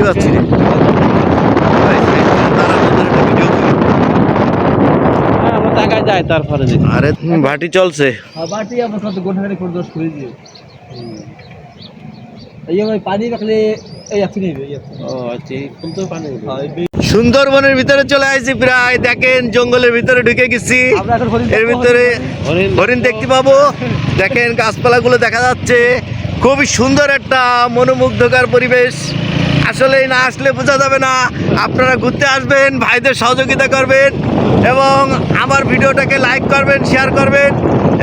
দেখতে পাচ্ছি রে। আমরা টাকায় যাই তারপরে দেখি। আরে ভাটি চলছে। বাটি আমরা কত গোঠাগাড়ি করে দোষ করে দিও। এই ভাই পানি রাখলে এই আছে নেই এই আছে। ও আচ্ছা কোন তো পানি সুন্দরবনের ভিতরে চলে আসছি প্রায়, দেখেন জঙ্গলের ভিতরে ঢুকে গেছি। এর ভিতরে হরিণ দেখতে পাবো। দেখেন গাছপালাগুলো দেখা যাচ্ছে, খুবই সুন্দর একটা মনোমুগ্ধকর পরিবেশ। আসলে না আসলে বোঝা যাবে না। আপনারা ঘুরতে আসবেন, ভাইদের সহযোগিতা করবেন এবং আমার ভিডিওটাকে লাইক করবেন, শেয়ার করবেন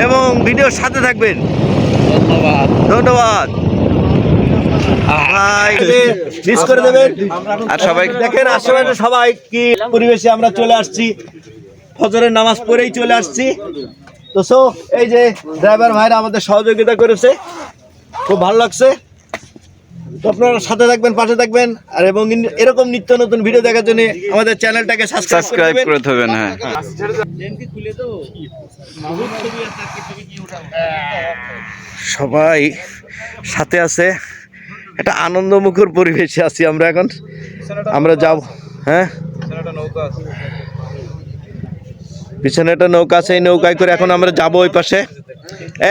এবং ভিডিওর সাথে থাকবেন। ধন্যবাদ। ধন্যবাদ। মিস করে দেবেন। আর সবাই দেখেন আশেপাশে সবাই কি পরিবেশে আমরা চলে আসছি, ফজরের নামাজ পড়েই চলে আসছি। তো সো এই যে ড্রাইভার ভাইরা আমাদের সহযোগিতা করেছে, খুব ভালো লাগছে। তো আপনারা সাথে থাকবেন, পাশে থাকবেন আর এবং এরকম নিত্য নতুন ভিডিও দেখার জন্য আমাদের চ্যানেলটাকে সাবস্ক্রাইব করে দেবেন। হ্যাঁ, সবাই সাথে আছে, একটা আনন্দমুখর পরিবেশে আছি আমরা এখন। আমরা যাব, হ্যাঁ পিছনে একটা নৌকা আছে, এই নৌকায় করে এখন আমরা যাবো ওই পাশে।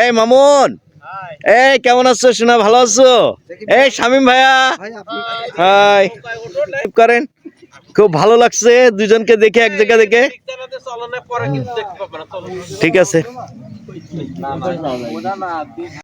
এই মামুন, এই কেমন আছো সোনা, ভালো আছো? এই শামিম ভাইয়া, হাই করেন। খুব ভালো লাগছে দুজনকে দেখে, এক জায়গা দেখে। ঠিক আছে।